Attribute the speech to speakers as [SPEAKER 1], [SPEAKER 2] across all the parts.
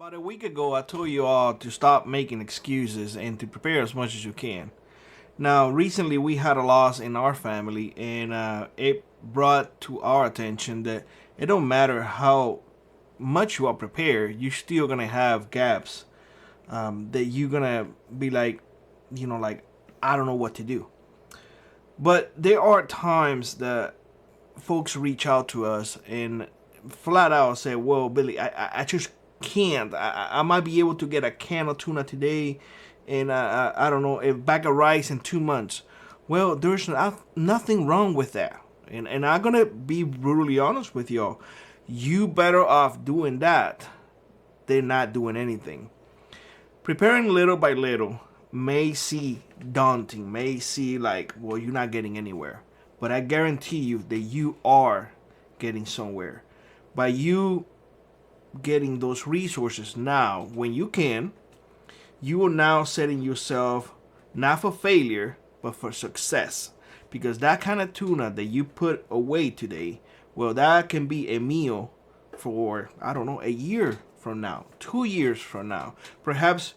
[SPEAKER 1] About a week ago, I told you all to stop making excuses and to prepare as much as you can. Now, recently we had a loss in our family, and it brought to our attention that it don't matter how much you are prepared, you're still gonna have gaps that you're gonna be like, like I don't know what to do. But there are times that folks reach out to us and flat out say, "Well, Billy, I just can't. I might be able to get a can of tuna today, and I don't know, a bag of rice in 2 months." Well, there's nothing wrong with that, and I'm gonna be brutally honest with y'all. You better off doing that than not doing anything. Preparing little by little may seem daunting, may seem like, well, you're not getting anywhere. But I guarantee you that you are getting somewhere. By you getting those resources now, when you can, you are now setting yourself not for failure, but for success. Because that kind of tuna that you put away today, well, that can be a meal for, I don't know, a year from now, 2 years from now. Perhaps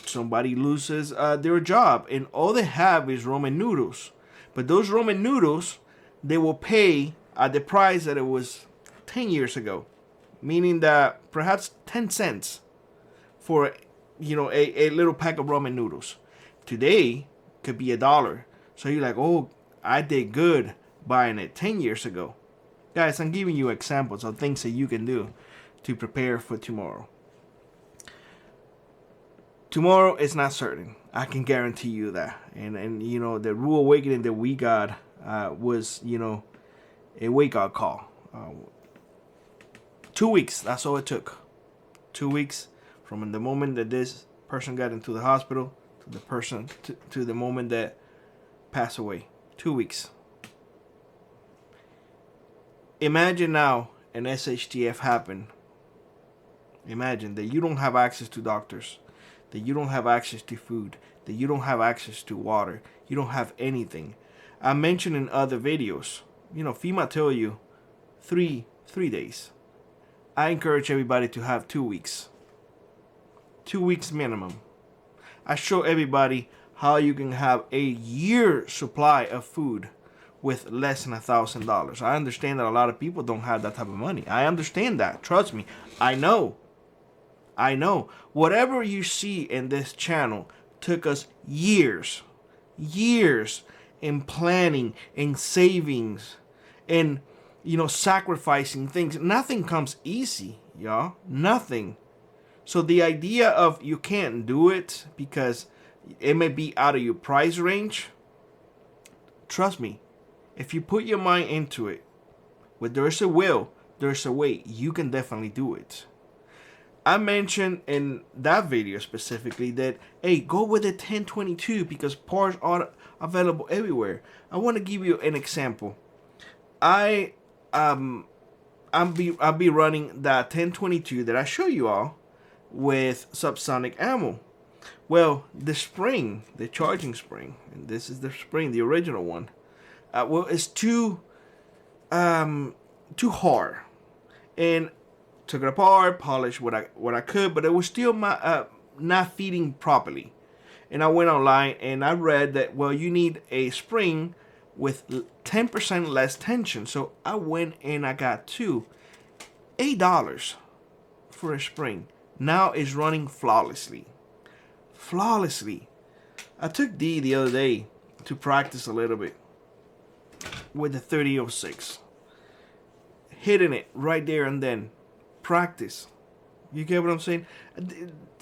[SPEAKER 1] somebody loses their job and all they have is ramen noodles. But those ramen noodles, they will pay at the price that it was 10 years ago. Meaning that perhaps 10 cents for, a little pack of ramen noodles. Today could be $1. So you're like, oh, I did good buying it 10 years ago. Guys, I'm giving you examples of things that you can do to prepare for tomorrow. Tomorrow is not certain. I can guarantee you that. And the rude awakening that we got was, a wake-up call. 2 weeks, that's all it took. 2 weeks from the moment that this person got into the hospital to the person to the moment that passed away. 2 weeks. Imagine now an SHTF happened. Imagine that you don't have access to doctors, that you don't have access to food, that you don't have access to water, you don't have anything. I mentioned in other videos, FEMA tell you three days. I encourage everybody to have 2 weeks. 2 weeks minimum. I show everybody how you can have a year supply of food with less than $1,000. I understand that a lot of people don't have that type of money. I understand that. Trust me. I know. Whatever you see in this channel took us years in planning, in savings, in sacrificing things. Nothing comes easy, y'all. Nothing. So the idea of you can't do it because it may be out of your price range, trust me, if you put your mind into it, where there's a will, there's a way. You can definitely do it. I mentioned in that video specifically that, hey, go with the 1022 because parts are available everywhere. I want to give you an example. I'll be running that 1022 that I show you all with subsonic ammo. Well, the spring, the charging spring, and this is the spring, the original one. It's too hard, and took it apart, polished what I could, but it was still not feeding properly. And I went online and I read that, well, you need a spring with 10% less tension. So I went and I got two. $8 for a spring. Now it's running flawlessly. I took D the other day to practice a little bit with the 3006. Hitting it right there and then. Practice. You get what I'm saying?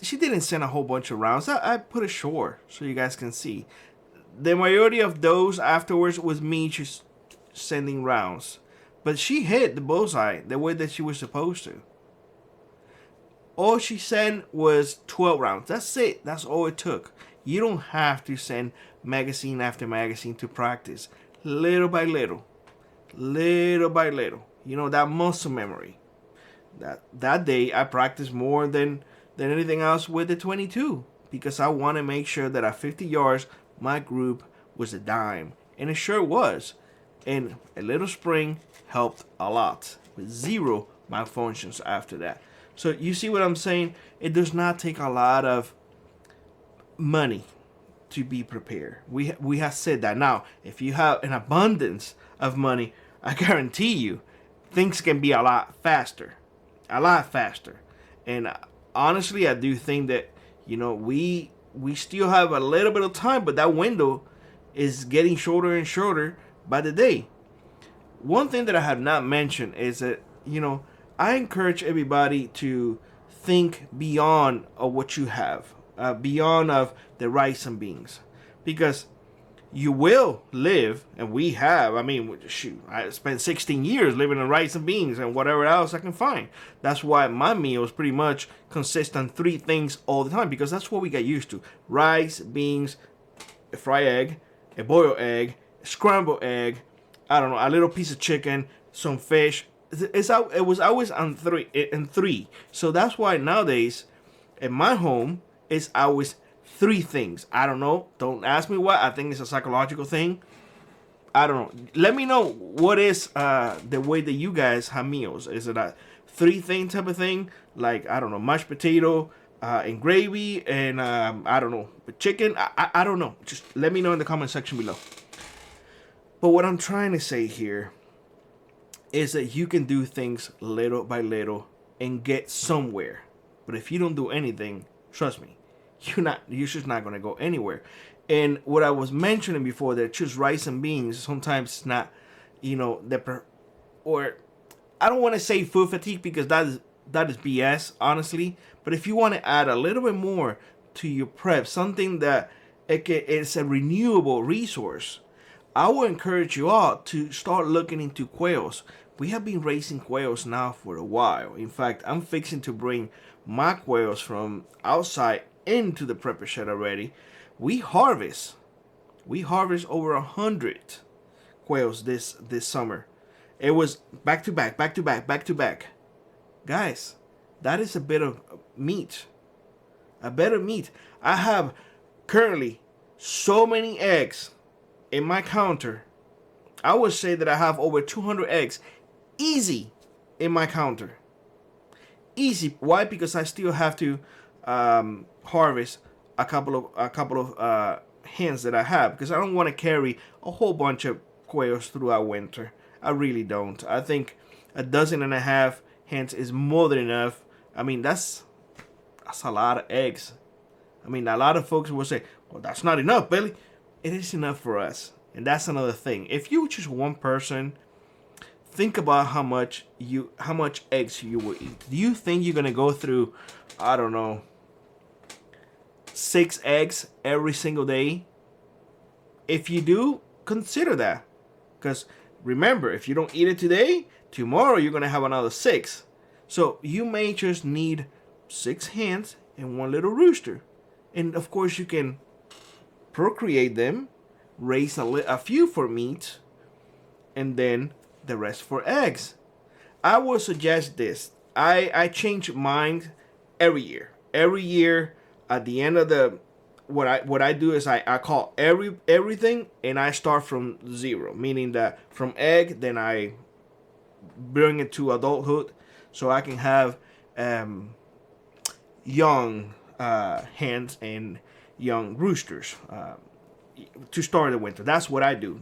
[SPEAKER 1] She didn't send a whole bunch of rounds. I put it short so you guys can see. The majority of those afterwards was me just sending rounds. But she hit the bullseye the way that she was supposed to. All she sent was 12 rounds. That's it. That's all it took. You don't have to send magazine after magazine to practice. Little by little. That muscle memory. That day I practiced more than anything else with the 22 because I want to make sure that at 50 yards my group was a dime, and it sure was. And a little spring helped a lot with zero malfunctions after that. So you see what I'm saying? It does not take a lot of money to be prepared. We have said that. Now, if you have an abundance of money, I guarantee you, things can be a lot faster, a lot faster. And honestly, I do think that we still have a little bit of time, but that window is getting shorter and shorter by the day. One thing that I have not mentioned is that I encourage everybody to think beyond of what you have, beyond of the rice and beans, because you will live, and we have. I mean, shoot, I spent 16 years living on rice and beans and whatever else I can find. That's why my meals pretty much consist on three things all the time, because that's what we got used to: rice, beans, a fried egg, a boiled egg, a scrambled egg, I don't know, a little piece of chicken, some fish. It was always on three. So that's why nowadays, in my home, it's always three things. I don't know. Don't ask me why. I think it's a psychological thing. I don't know. Let me know what is the way that you guys have meals. Is it a three thing type of thing? Like, I don't know, mashed potato and gravy and I don't know, chicken. I don't know. Just let me know in the comment section below. But what I'm trying to say here is that you can do things little by little and get somewhere. But if you don't do anything, trust me, you're just not going to go anywhere. And what I was mentioning before, that just rice and beans, sometimes it's not, or I don't want to say food fatigue, because that is BS, honestly. But if you want to add a little bit more to your prep, something that it's a renewable resource, I will encourage you all to start looking into quails. We have been raising quails now for a while. In fact, I'm fixing to bring my quails from outside into the prepper shed already. We harvest over 100 quails this summer. It was back to back. Guys, that is a bit of meat. A bit of meat. I have currently so many eggs in my counter. I would say that I have over 200 eggs easy in my counter. Easy. Why? Because I still have to harvest a couple of hens that I have, because I don't want to carry a whole bunch of quails throughout winter. I really don't. I think a dozen and a half hens is more than enough. I mean, that's a lot of eggs. I mean, a lot of folks will say, well, that's not enough, Billy. It is enough for us. And that's another thing. If you just one person, think about how much eggs you will eat. Do you think you're gonna go through, I don't know, 6 eggs every single day? If you do, consider that. Because remember, if you don't eat it today, tomorrow you're gonna have another 6. So you may just need 6 hens and 1 little rooster. And of course you can procreate them, raise a few for meat, and then the rest for eggs. I would suggest this. I change mine every year. Every year, at the end of the what I do is I call everything, and I start from 0, meaning that from egg, then I bring it to adulthood, so I can have young hens and young roosters to start the winter. That's what I do.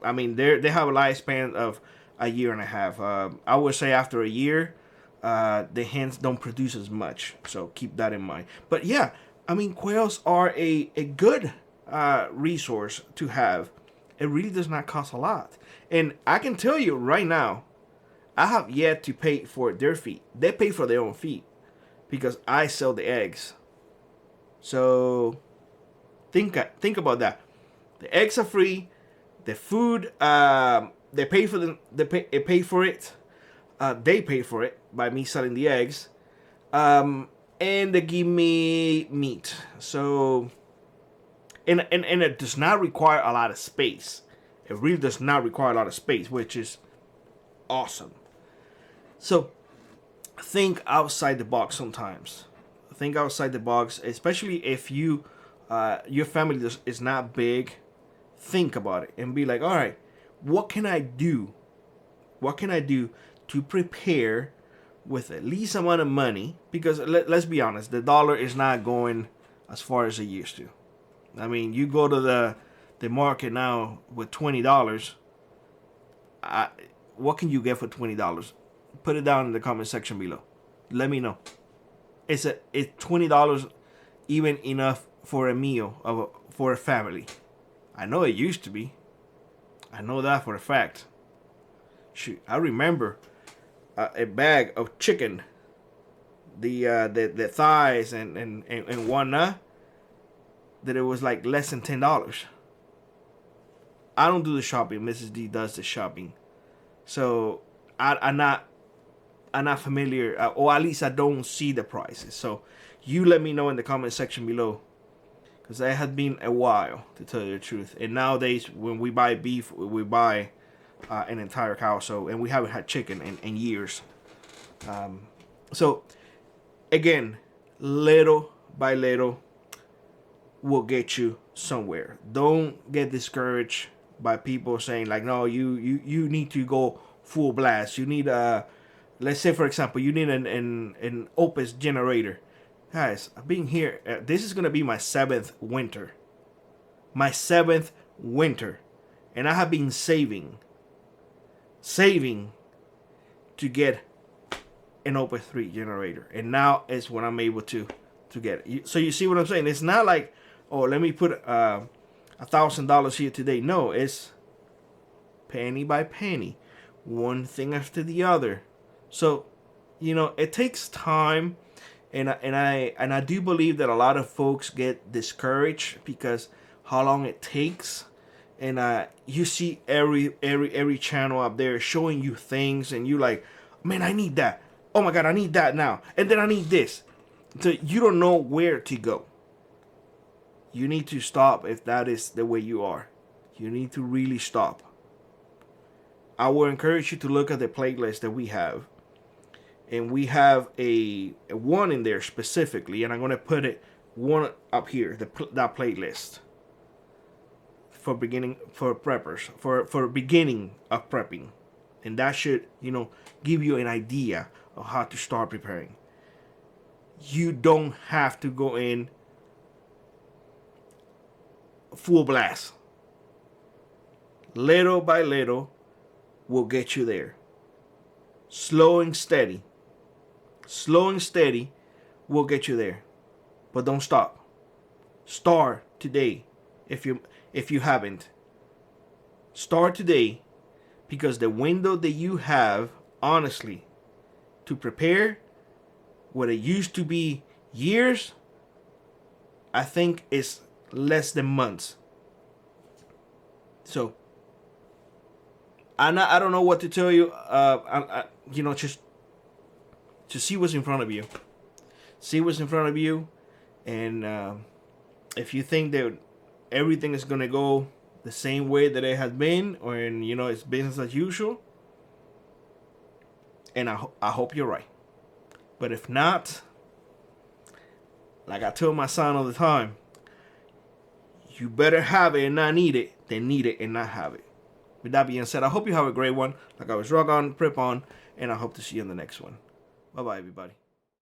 [SPEAKER 1] I mean, they have a lifespan of a year and a half. I would say after a year, the hens don't produce as much, so keep that in mind. But yeah, I mean, quails are a good resource to have. It really does not cost a lot, and I can tell you right now, I have yet to pay for their feed. They pay for their own feed because I sell the eggs. So think about that. The eggs are free. The food, they pay for them. They pay for it. They pay for it by me selling the eggs, and they give me meat. So, and it does not require a lot of space. It really does not require a lot of space, which is awesome. So, think outside the box sometimes. Think outside the box, especially if your family is not big. Think about it and be like, all right, what can I do? What can I do to prepare with the least amount of money, because let's be honest, the dollar is not going as far as it used to. I mean, you go to the market now with $20. What can you get for $20? Put it down in the comment section below. Let me know. Is $20 even enough for a meal for a family? I know it used to be. I know that for a fact. Shoot, I remember a bag of chicken, the thighs and whatnot, that it was like less than $10. I don't do the shopping. Mrs. D does the shopping, so I'm not familiar, or at least I don't see the prices. So you let me know in the comment section below, because it has been a while, to tell you the truth. And nowadays, when we buy beef, we buy an entire cow. So, and we haven't had chicken in years. So again, little by little will get you somewhere. Don't get discouraged by people saying like, no, you need to go full blast. You need let's say, for example, you need an Opus generator. Guys, I've been here. This is going to be my 7th winter. My 7th winter. And I have been saving to get an Opus 3 generator. And now is when I'm able to get it. So you see what I'm saying? It's not like, oh, let me put $1,000 here today. No, it's penny by penny. One thing after the other. So, you know, it takes time. And I do believe that a lot of folks get discouraged because how long it takes, and you see every channel up there showing you things, and you like, man, I need that. Oh my God, I need that now, and then I need this. So you don't know where to go. You need to stop if that is the way you are. You need to really stop. I will encourage you to look at the playlist that we have. And we have a one in there specifically, and I'm going to put it one up here, that playlist for preppers, for beginning of prepping. And that should, you know, give you an idea of how to start preparing. You don't have to go in full blast. Little by little will get you there. Slow and steady will get you there. But don't stop. Start today. If you haven't, start today, because the window that you have, honestly, to prepare what it used to be years, I think is less than months. So I don't know what to tell you. You know, just see what's in front of you. See what's in front of you, and if you think that everything is gonna go the same way that it has been, or you know, it's business as usual, and I hope you're right. But if not, like I tell my son all the time, you better have it and not need it than need it and not have it. With that being said, I hope you have a great one. Like I was rock on, prep on, and I hope to see you in the next one. Bye-bye, everybody.